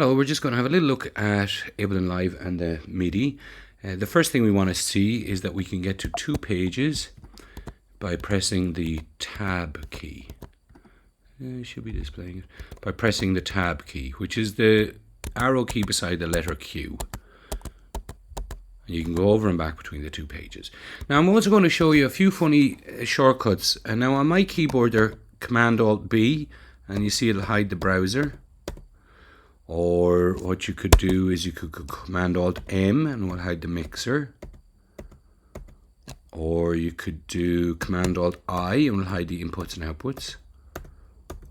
Hello, we're just going to have a little look at Ableton Live and the MIDI. The first thing we want to see is that we can get to 2 pages by pressing the Tab key. Should be displaying it by pressing the Tab key, which is the arrow key beside the letter Q. And you can go over and back between the 2 pages. Now I'm also going to show you a few funny shortcuts. And now on my keyboard they're Command-Alt-B, and you see it'll hide the browser. Or what you could do is you could go Command-Alt-M and it will hide the mixer. Or you could do Command-Alt-I and it will hide the inputs and outputs.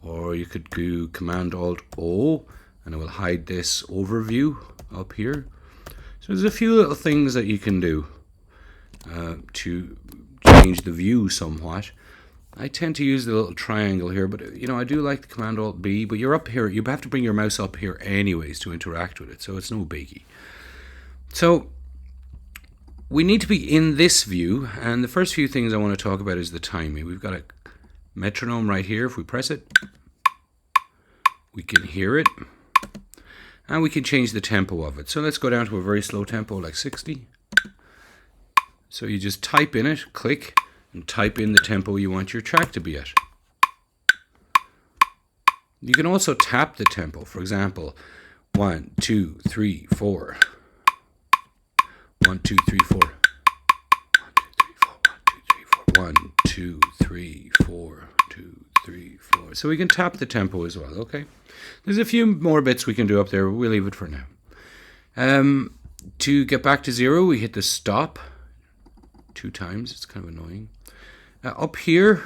Or you could do Command-Alt-O and it will hide this overview up here. So there's a few little things that you can do to change the view somewhat. I tend to use the little triangle here, but you know, I do like the Command-Alt-B, but you're up here, you have to bring your mouse up here anyways to interact with it, so it's no biggie. So we need to be in this view, and the first few things I want to talk about is the timing. We've got a metronome right here. If we press it, we can hear it, and we can change the tempo of it. So let's go down to a very slow tempo like 60. So you just type in it, click, and type in the tempo you want your track to be at. You can also tap the tempo. For example, 1, 2, 3, 4. 1, 2, 3, 4. 1, 2, 3, 4. 2, 3, 4. So we can tap the tempo as well, okay? There's a few more bits we can do up there, but we'll leave it for now. To get back to 0, we hit the stop 2 times. It's kind of annoying. Up here,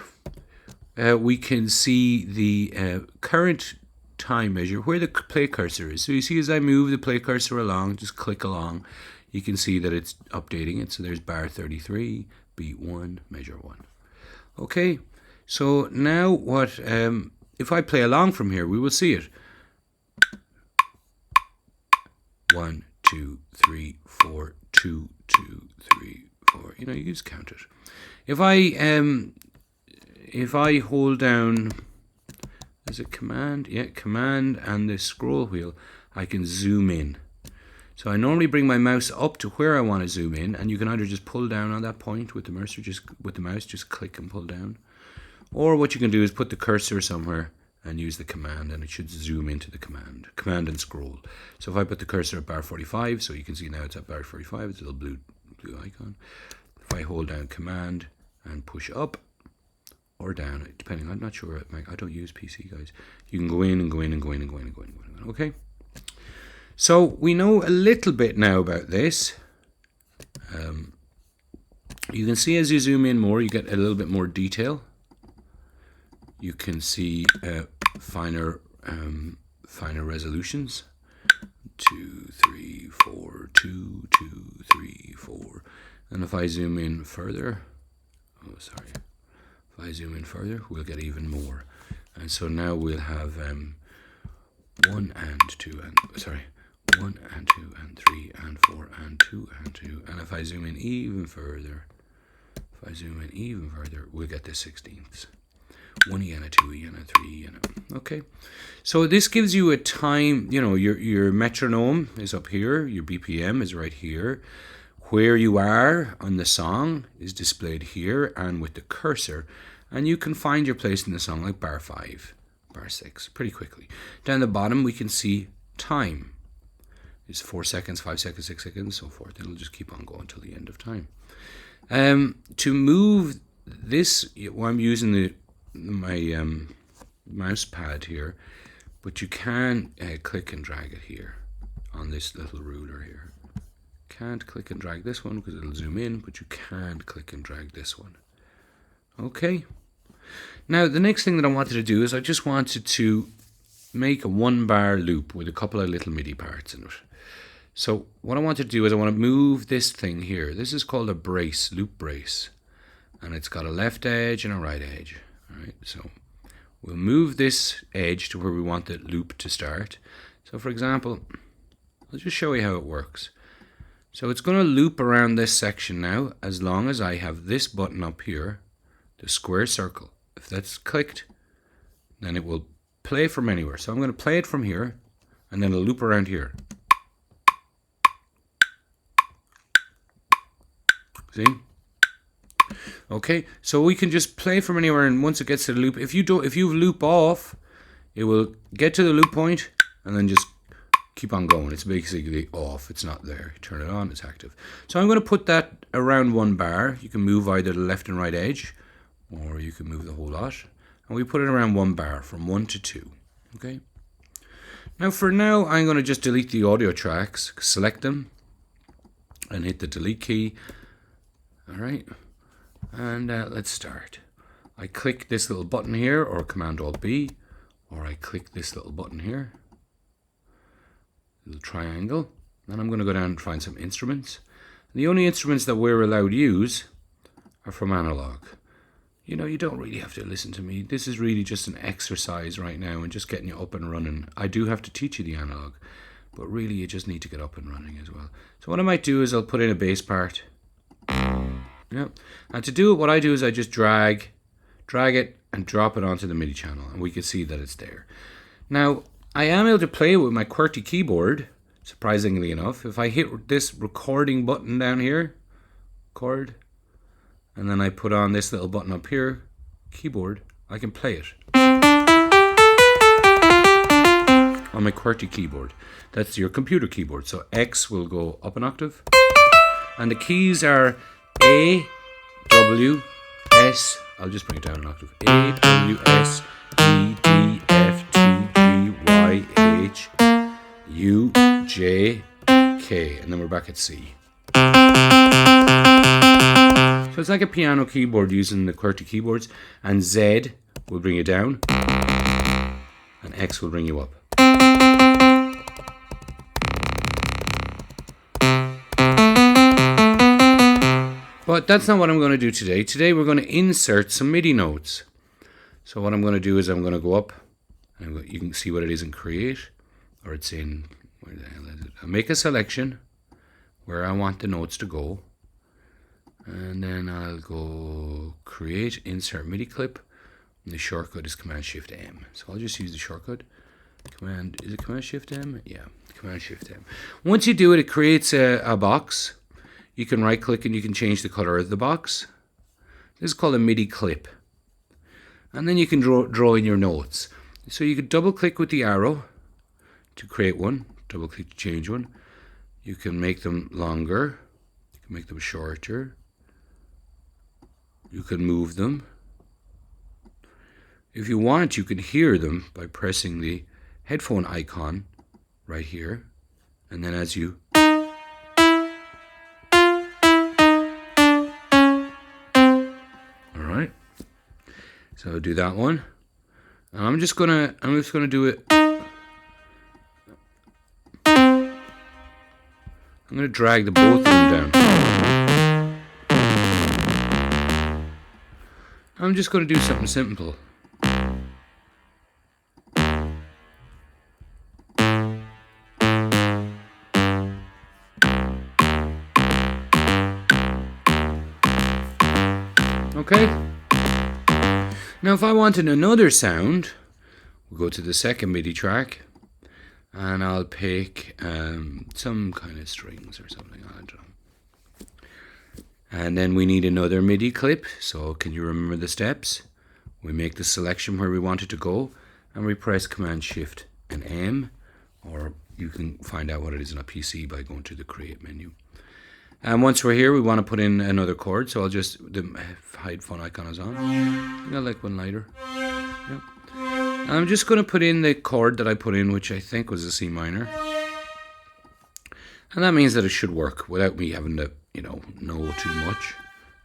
we can see the current time measure, where the play cursor is. So you see as I move the play cursor along, just click along, you can see that it's updating it. So there's bar 33, beat 1, measure 1. Okay, so now what, if I play along from here, we will see it. 1, 2, 3, 4, 2, 2, 3, 4. You know, you just count it. If I hold down, is it Command? Yeah, Command and the scroll wheel, I can zoom in. So I normally bring my mouse up to where I want to zoom in, and you can either just pull down on that point with the mouse, just click and pull down. Or what you can do is put the cursor somewhere and use the command, and it should zoom into the command and scroll. So if I put the cursor at bar 45, so you can see now it's at bar 45, it's a little blue icon. If I hold down Command and push up or down, depending, I'm not sure, I don't use PC, guys. You can go in and go in and go in and go in and go in and go in. Okay. So we know a little bit now about this. You can see as you zoom in more, you get a little bit more detail. You can see finer resolutions. 2, 3, 4, 2, 2, 3, 4. And if I zoom in further, if I zoom in further, we'll get even more. And so now we'll have 1 and 2 and 1 and 2 and 3 and 4 and 2 and 2. And if I zoom in even further, we'll get the 16ths. 1 and a 2 and a 3 and a, okay. So this gives you a time, you know, your metronome is up here, your BPM is right here. Where you are on the song is displayed here and with the cursor, and you can find your place in the song like bar 5, bar 6 pretty quickly. Down the bottom we can see time. It's 4 seconds, 5 seconds, 6 seconds, so forth. It'll just keep on going till the end of time. To move this, well, I'm using my mouse pad here, but you can click and drag it here on this little ruler here. Can't click and drag this one because it'll zoom in, but you can click and drag this one. Okay. Now the next thing that I wanted to do is I just wanted to make a 1-bar loop with a couple of little MIDI parts in it. So what I want to do is I want to move this thing here. This is called a brace, loop brace, and it's got a left edge and a right edge. All right, so we'll move this edge to where we want the loop to start. So for example, I'll just show you how it works. So it's going to loop around this section now as long as I have this button up here, the square circle. If that's clicked, then it will play from anywhere. So I'm going to play it from here, and then a loop around here. See? Okay, so we can just play from anywhere, and once it gets to the loop, if you loop off, it will get to the loop point and then just keep on going. It's basically off. It's not there. You turn it on, it's active. So I'm going to put that around 1 bar. You can move either the left and right edge, or you can move the whole lot. And we put it around 1 bar, from 1 to 2. Okay. Now for now, I'm going to just delete the audio tracks, select them, and hit the delete key. All right. And let's start. I click this little button here, or Command-Alt-B, or I click this little button here, little triangle. Then I'm going to go down and find some instruments. And the only instruments that we're allowed to use are from analog. You know, you don't really have to listen to me. This is really just an exercise right now and just getting you up and running. I do have to teach you the analog, but really you just need to get up and running as well. So what I might do is I'll put in a bass part. Yeah. And to do it, what I do is I just drag it and drop it onto the MIDI channel, and we can see that it's there. Now, I am able to play it with my QWERTY keyboard, surprisingly enough. If I hit this recording button down here, record, and then I put on this little button up here, keyboard, I can play it on my QWERTY keyboard. That's your computer keyboard. So X will go up an octave, and the keys are A, W, S. I'll just bring it down an octave. A, W, S, E, D, F, T, G, Y, H, U, J, K. And then we're back at C. So it's like a piano keyboard using the QWERTY keyboards. And Z will bring you down, and X will bring you up. But that's not what I'm going to do today. Today we're going to insert some MIDI notes. So what I'm going to do is I'm going to go up, and you can see what it is in Create, or it's in, where the hell is it? I'll make a selection where I want the notes to go, and then I'll go Create, Insert MIDI Clip, and the shortcut is Command-Shift-M. So I'll just use the shortcut. Is it Command-Shift-M? Yeah, Command-Shift-M. Once you do it, it creates a box. You can right click and you can change the color of the box. This is called a MIDI clip. And then you can draw in your notes. So you can double click with the arrow to create one, double click to change one. You can make them longer, you can make them shorter, you can move them. If you want, you can hear them by pressing the headphone icon right here, and then as you so do that one. And I'm just gonna do it. I'm gonna drag the both of them down. I'm just gonna do something simple. Okay. Now if I wanted another sound, we'll go to the second MIDI track, and I'll pick some kind of strings or something, I don't know. And then we need another MIDI clip, so can you remember the steps? We make the selection where we want it to go, and we press Command-Shift and M, or you can find out what it is on a PC by going to the Create menu. And once we're here, we want to put in another chord, so I'll just, the headphone icon is on. I think I like one lighter. Yep. And I'm just going to put in the chord that I put in, which I think was a C minor. And that means that it should work without me having to, know too much.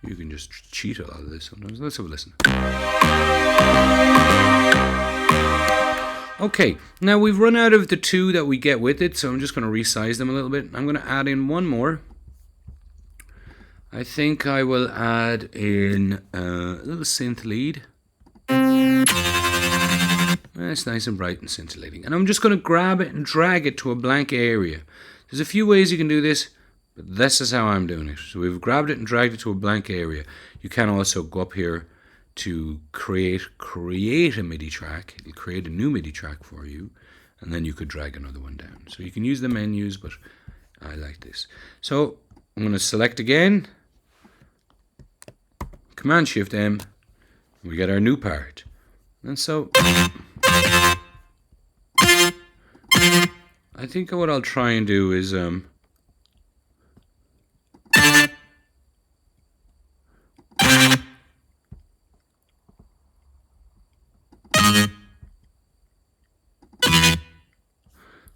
You can just cheat a lot of this sometimes. Let's have a listen. Okay, now we've run out of the two that we get with it, so I'm just going to resize them a little bit. I'm going to add in one more. I think I will add in a little synth lead. It's nice and bright and scintillating. And I'm just going to grab it and drag it to a blank area. There's a few ways you can do this, but this is how I'm doing it. So we've grabbed it and dragged it to a blank area. You can also go up here to create a MIDI track. It'll create a new MIDI track for you. and then you could drag another one down. So you can use the menus, but I like this. So I'm going to select again, Command Shift M, we get our new part. And so I think what I'll try and do is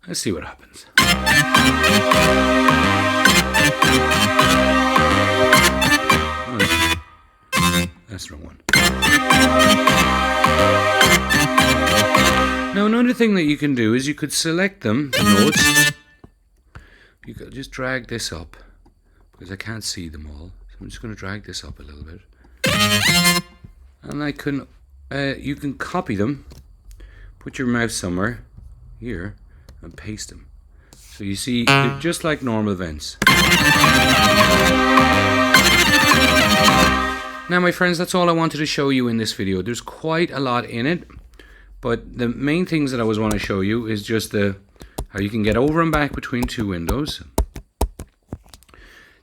let's see what happens. That's the wrong one. Now another thing that you can do is you could select them, the notes. You could just drag this up because I can't see them all. So I'm just going to drag this up a little bit. And I can, you can copy them, put your mouse somewhere here, and paste them. So you see, just like normal events. Now my friends, that's all I wanted to show you in this video. There's quite a lot in it, but the main things that I want to show you is just how you can get over and back between two windows,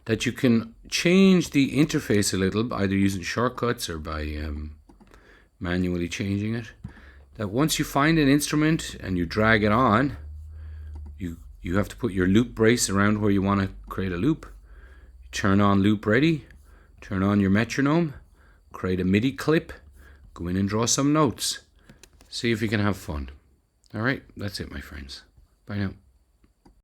that you can change the interface a little, either using shortcuts or by manually changing it. That once you find an instrument and you drag it on, you have to put your loop brace around where you want to create a loop. Turn on loop ready, turn on your metronome, create a MIDI clip, go in and draw some notes. See if you can have fun. Alright, that's it my friends. Bye now.